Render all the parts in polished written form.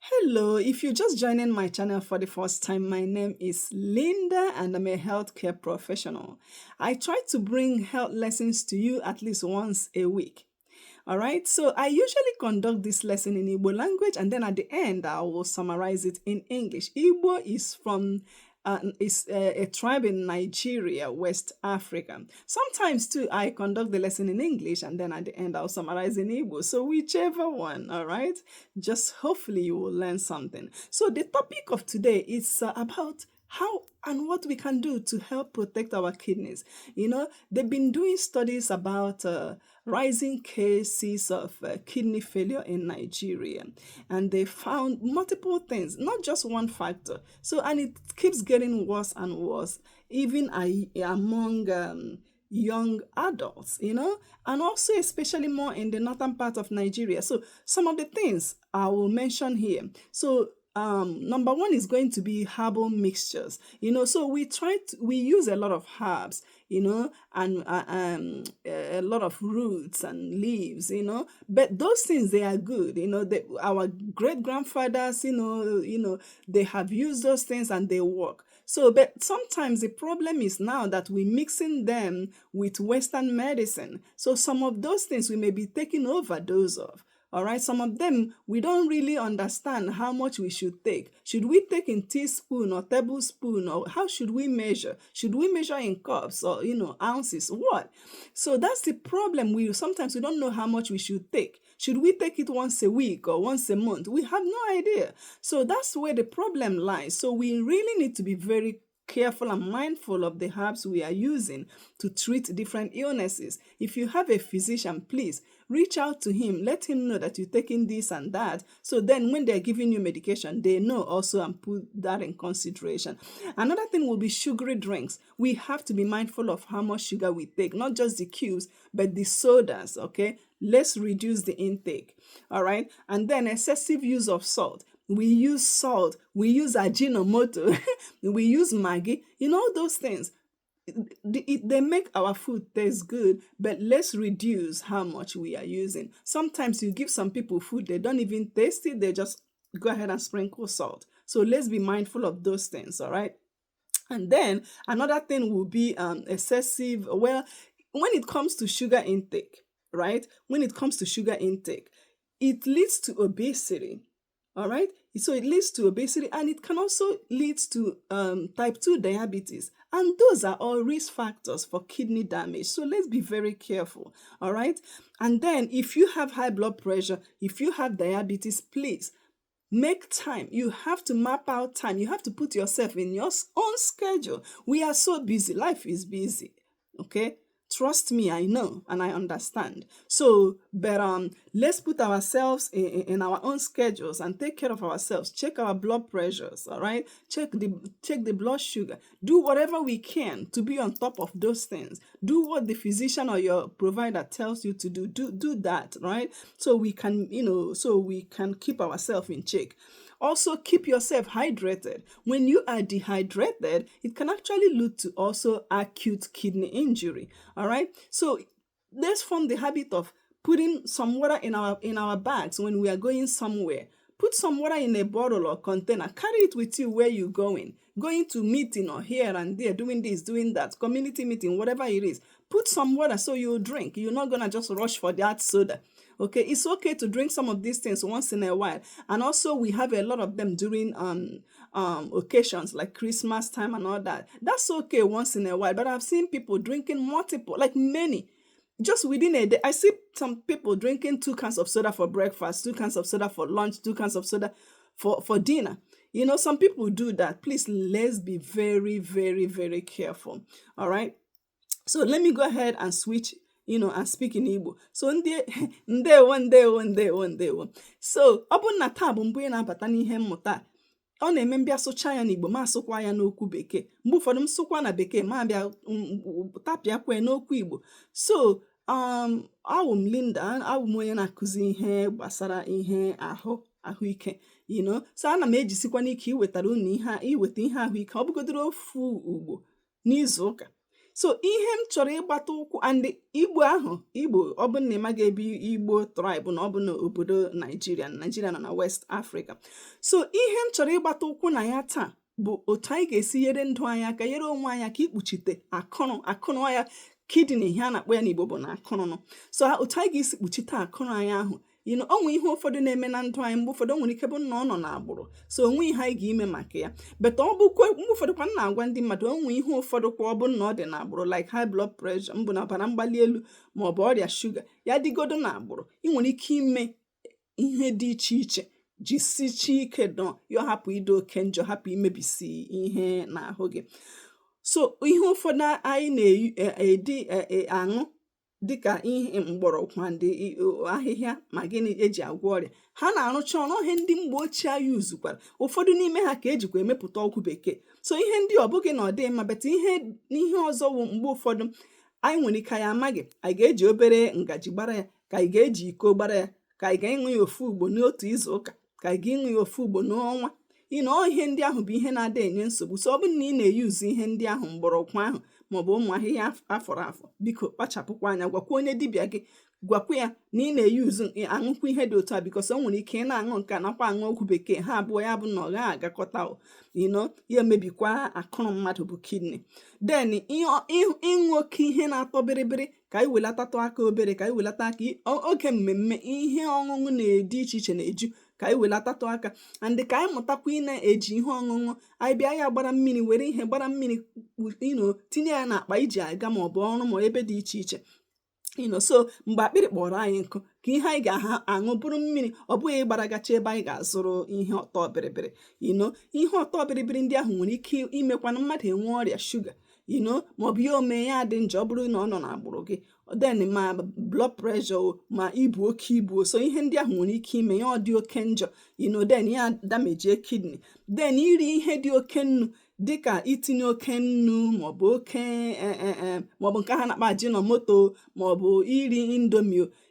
Hello, if you're just joining my channel for the first time, my name is Linda and I'm a healthcare professional. I try to bring health lessons to you at least once a week. All right, so I usually conduct this lesson in Igbo language and then at the end I will summarize it in English. Igbo is a tribe in Nigeria, West Africa. Sometimes too, I conduct the lesson in English and then at the end I'll summarize in Igbo. So whichever one, all right? Just hopefully you will learn something. So the topic of today is about how and what we can do to help protect our kidneys. They've been doing studies about rising cases of kidney failure in Nigeria, and they found multiple things, not just one factor. So, and it keeps getting worse and worse, even among young adults, and also especially more in the northern part of Nigeria. So, some of the things I will mention here. So, number one is going to be herbal mixtures. So we use a lot of herbs, and a lot of roots and leaves, but those things, they are good. Our great grandfathers, they have used those things and they work. So, but sometimes the problem is now that we're mixing them with Western medicine. So some of those things we may be taking overdose of. All right, some of them we don't really understand how much we should take. Should we take in teaspoon or tablespoon, or how should we measure? Should we measure in cups or ounces? What? So that's the problem. We sometimes we don't know how much we should take. Should we take it once a week or once a month? We have no idea. So that's where the problem lies. So we really need to be very careful and mindful of the herbs we are using to treat different illnesses. If you have a physician, please reach out to him. Let him know that you're taking this and that. So then when they're giving you medication, they know also and put that in consideration. Another thing will be sugary drinks. We have to be mindful of how much sugar we take, not just the cubes, but the sodas, okay? Let's reduce the intake, all right? And then excessive use of salt. We use salt, we use ajinomoto, we use Maggi, those things. They make our food taste good, but let's reduce how much we are using. Sometimes you give some people food, they don't even taste it, they just go ahead and sprinkle salt. So let's be mindful of those things, all right? And then another thing will be excessive, when it comes to sugar intake, right? When it comes to sugar intake, it leads to obesity. All right, so it leads to obesity and it can also lead to type 2 diabetes. And those are all risk factors for kidney damage. So let's be very careful. All right. And then if you have high blood pressure, if you have diabetes, please make time. You have to map out time. You have to put yourself in your own schedule. We are so busy. Life is busy. Okay. Trust me, I know and I understand. So, but let's put ourselves in our own schedules and take care of ourselves. Check our blood pressures, all right? Check the blood sugar. Do whatever we can to be on top of those things. Do what the physician or your provider tells you to do. Do that, right? So we can, keep ourselves in check. Also, keep yourself hydrated. When you are dehydrated, it can actually lead to also acute kidney injury. All right. So let's form the habit of putting some water in our bags when we are going somewhere. Put some water in a bottle or container. Carry it with you where you're going. Going to meeting or here and there, doing this, doing that, community meeting, whatever it is. Put some water so you drink. You're not gonna just rush for that soda. Okay, it's okay to drink some of these things once in a while. And also we have a lot of them during occasions like Christmas time and all that. That's okay once in a while. But I've seen people drinking multiple, like many. Just within a day, I see some people drinking 2 cans of soda for breakfast, 2 cans of soda for lunch, 2 cans of soda for dinner. Some people do that. Please, let's be very, very, very careful. All right. So let me go ahead and switch, and speak in Igbo. So ndewo. So ọ bụ na taa bụ mbụ ị na-abata n'ihe mmụta, ọ na-eme mbịa sụcha ya n'Igbo ma asụkwa ya n'okwu Bekee. Mgbe ụfọdụ m sụkwa na Bekee ma bịa tapịakwa n'okwu Igbo. So awụ m Linda, awụ m onye na-akụzi ihe gbasara ihe ahụike. So ana m ejisikwa n'ike iweta ihe ahụike, ọ bụgodoro ofu ugbo n'izu ụka. So ihe m chọrọ ịgbata ụkwụ and Igbo ahụ, Igbo ọ bụ na ịmaghị ebe Igbo tribe na ọ bụ n'obodo Nigeria nọ na West Africa. So ihe m chọrọ ịgbata ụkwụ na ya taa bụ otu anyị ga-esi nyere ndụ anyị aka, nyere onwe anyị aka ikpuchite akụrụ ya, kidney ihe a na-akpọ ya n'Igbo bụ na akụrụ nọ. So otu anyị ga-esi kpuchite akụrụ anyị ahụ, onwe ihe ụfọdụ na-eme na ndụ anyị, mgbe ụfọdụ o nwere ike bụ na ọ nọ n'agbụrụ, so onwe ihe anyị ga-ime maka ya. But ọ bụkwa mgbe ụfọdụ kwa na-agwa ndị mmadụ onwe ihe ụfọdụ kwa ọ bụ na ọ dị n'agbụrụ, like high blood pressure, mbụ na ọbara mgbali elu, ma ọ bụ ọrịa shuga, ya dịgodo n'agbụrụ, ị nwere ike ime ihe dị iche iche jisichi ike dọ ya, hapụ ịdị oke njọ, hapụ imebisi ihe n'ahụ gị. So ihe ụfọdụ anyị na-edi aṅụ dịka ihe mgbọrọgwụ ndị ahịhịa ma gịnị eji agwọ ọrịa, ha na-arụcha ọrụ ihe ndị mgbe ochie anyị uzukwara. Ụfọdụ n'ime ha ka ejikwa emepụta ọgwụ bekee. So ihe ndị ọ bụghị na ọ dị mma, beta ihe ọzọ wụ mgbe ụfọdụ anyị nwere ike ya amaghị, anyị ga-eji obere ngaji gbara ya, ka anyị ga-eji iko gbara ya, ka anyị ga-ịṅụ ya ofu ugbo n'otu izu ụka, ka anyị ga-ịṅụ ya ofu ugbo n'ọnwa. Ihe ndị ahụ bụ ihe na-ada enye nsogbu. So ọ bụrụ na ị na-eyuzu ihe ndị ahụ, mgbọrọgwụ ahụ maọbụ ụmụ ahịhịa afọrọ afọ, biko kpachapụkwa anya, gwakwa onye dibịa gị, gwakwa ya na ị na-eyuzu aṅụkwa ihe dị otu a, bikos o nwere ike ị na-aṅụ nke nakwa aṅụ ọgwụ bekee, ha abụọ ya bụ na ọ gaghị agakọta, ya emebikwa akụrụ mmadụ bụ kidney. Then ịṅụ oke ihe na-atọ bịrịbịrị, ka anyị welatatụ aka obere, ka anyị welata aka oge mmemme ihe ọṅụṅụ na-edi iche iche na-eju, ka anyị welatatụ aka, and ka anyị mụtakwa ị na-eji ihe ọṅụṅụ anyị bịa ya gbara mmiri, were ihe gbara mmiri tinye ya n'akpa iji aga ma ọ bụ ọrụ ma ebe dị iche iche. So mgbe akpịrị kpọrọ anyị nkụ, ka ihe anyị ga-aṅụ bụrụ mmiri, ọ bụghị ịgbaragacha ebe anyị ga-azụrụ ihe ọtọ bịrịbịrị. Ihe ọtọ bịrịbịrị ndị ahụ nwere ike imekwana mmadụ enwe ọrịa shuga, maọbụ ya omee ya dị njọ, ọ bụrụ na ọ nọ n'agbụrụ gị, then ma blood pressure ma ibu oke ibu. So ihe ndị ahụ nwere ike ime ya ọ dị oke njọ, then ya damejie kidney. Then iri ihe dị oke nnu, dịka itinye oke nnu maọbụ oke maọbụ nke ha na-akpa ajinomoto, maọbụ iri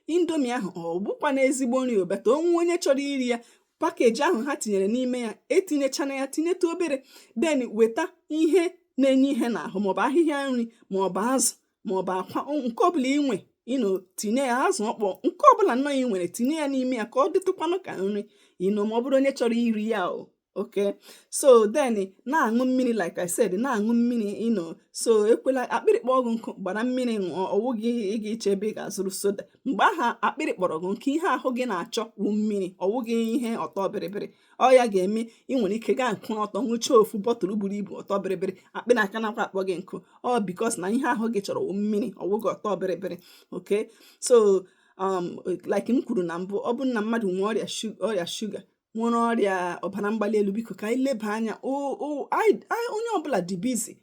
indomi ahụ ọ bụkwa na ezigbo nri, beta onwe onye chọrọ iri ya, pakeji ahụ ha tinyere n'ime ya etinyechana ya, tinyeta obere, then weta ihe na-enye ihe n'ahụ, maọbụ ahịhịa nri, maọbụ azụ, maọbụ akwa, nke ọbụla inwe tinye ya, azụ ọkpọ, nke ọbụla nnọọ ị nwere, tinye ya n'ime ya ka ọ dịtụkwanụ ka nri, ma ọ bụrụ onye chọrọ iri ya. Okay, so then na-aṅụ mmiri, like I said, na-aṅụ mmiri, so ekwela akpịrị kpọọ gị nkụ, gbara mmiri ṅụọ, ọwụghị ịga iche ebe ị ga-azụrụ soda. Mgbe aha akpịrị kpọrọ gị nke ihe ahụ gị na-achọ wụ mmiri, ọwụghị ihe ọtọ bịrịbịrị. Ọ ya ga-eme ị nwere ike gaa nkụ ọtọ, ṅụchaa ofu bọtụlụ buru ibu ọtọ bịrịbịrị, akpịrị aka nakwa akpọ gị nkụ, ọ bikos na ihe ahụ gị chọrọ wụ mmiri, ọwụghị ọtọ bịrịbịrị. Okay, so like m kwuru na mbụ, ọ bụrụ na mmadụ nwee ọrịa shuga, nwere ọrịa ọbara mgbali elu, biko ka anyị leba anya. Onye ọbụla dị bizi,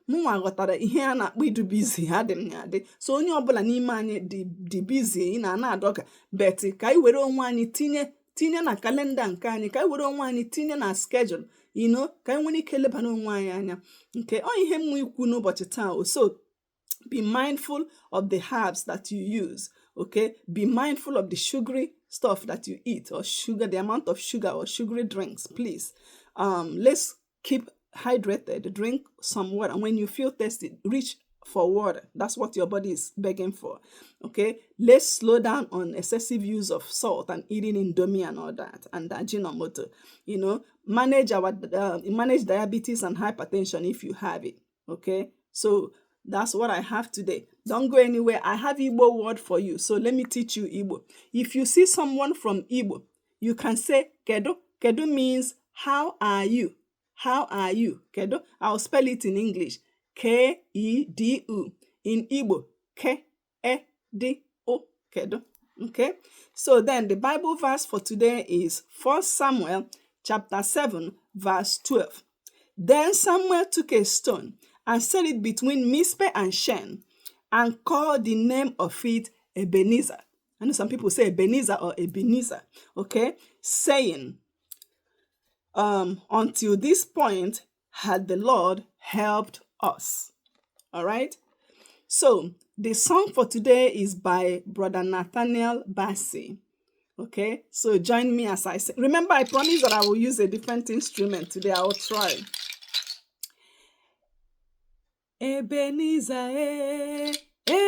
mụnwa ghọtara ihe a na-akpọ ịdị bizi, adị m ya adị. So onye ọbụla n'ime anyị dị bizi, ị na-adọga, beti ka anyị were onwe anyị tinye na kalenda nke anyị, ka anyị were onwe anyị tinye na schedule, ka anyị nwere ike lebana onwe anyị anya. Nke ihe mmụ ikwu n'ụbọchị taa. So be mindful of the herbs that you use. Okay, be mindful of the sugary stuff that you eat, or the amount of sugar or sugary drinks, please. Let's keep hydrated, drink some water. When you feel thirsty, reach for water. That's what your body is begging for. Okay, let's slow down on excessive use of salt and eating indomie and all that, and ajinomoto. Manage diabetes and hypertension if you have it. Okay, so that's what I have today. Don't go anywhere. I have Igbo word for you. So let me teach you Igbo. If you see someone from Igbo, you can say kedu. Kedu means how are you? How are you? Kedu. I'll spell it in English. K-E-D-U. In Igbo, K-E-D-O. Kedu. Okay. So then the Bible verse for today is 1 Samuel chapter 7 verse 12. Then Samuel took a stone and set it between Mizpeh and Shen, and called the name of it Ebenezer. I know some people say Ebenezer or Ebenezer, okay? Saying, until this point had the Lord helped us. All right? So, the song for today is by Brother Nathaniel Bassey. Okay? So, join me as I sing. Remember, I promised that I will use a different instrument today. I will try. Ebenezer, Ebenezer,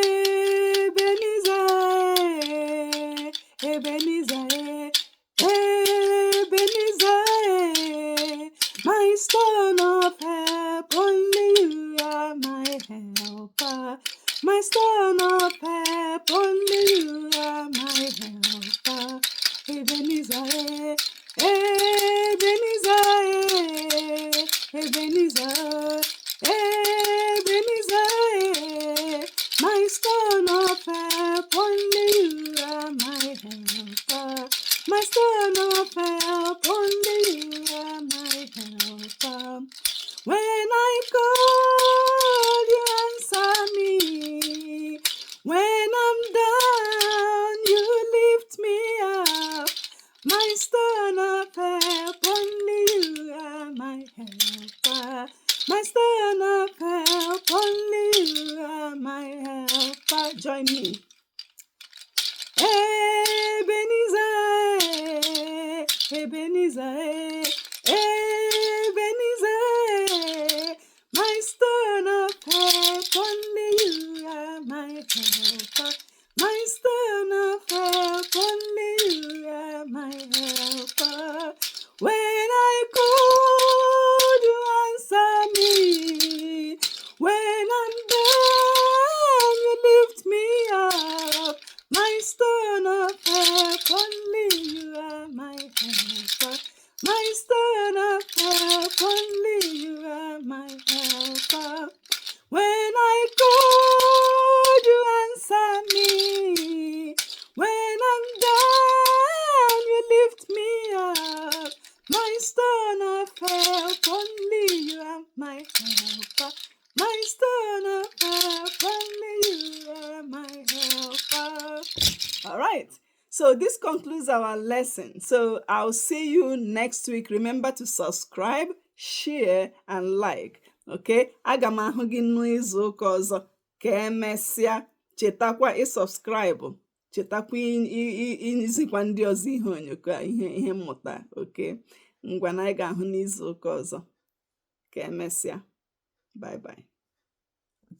Ebenezer, Ebenezer, my stone of help, only you are my helper. My stone of help, only you are my helper. Ebenezer, Ebenezer, Ebenezer, Ebenezer, my stone of help, only you are my helper. My stone of help, only you are my helper. When I call, you answer me. When I'm down, you lift me up. My stone of help, only you are my helper. My stone of help, only you are my helper. Join me. Ebenezer, Ebenezer, Ebenezer, my stone of help, only you are my helper. My stone of help, only you are my helper. When I call, you answer me. When I'm down, you lift me up. My stone of help, only you are my helper. My stone of help, only you are my helper. When I call, you answer me. When I'm down, you lift me up. My stone of help, only you are my helper. My stone of help, only you are my helper. All right. So this concludes our lesson. So I'll see you next week. Remember to subscribe, share, and like. Okay? Aga m ahụ gị n'izu ụka ọzọ. Ka emesịa, chetakwa ịsubscribe. Chetakwa izikwa ndị ọzọ ihe onyoko ihe mmụta. Okay? Ngwa na anyị ga-ahụ n'izu ụka ọzọ. Ka emesịa. Bye bye.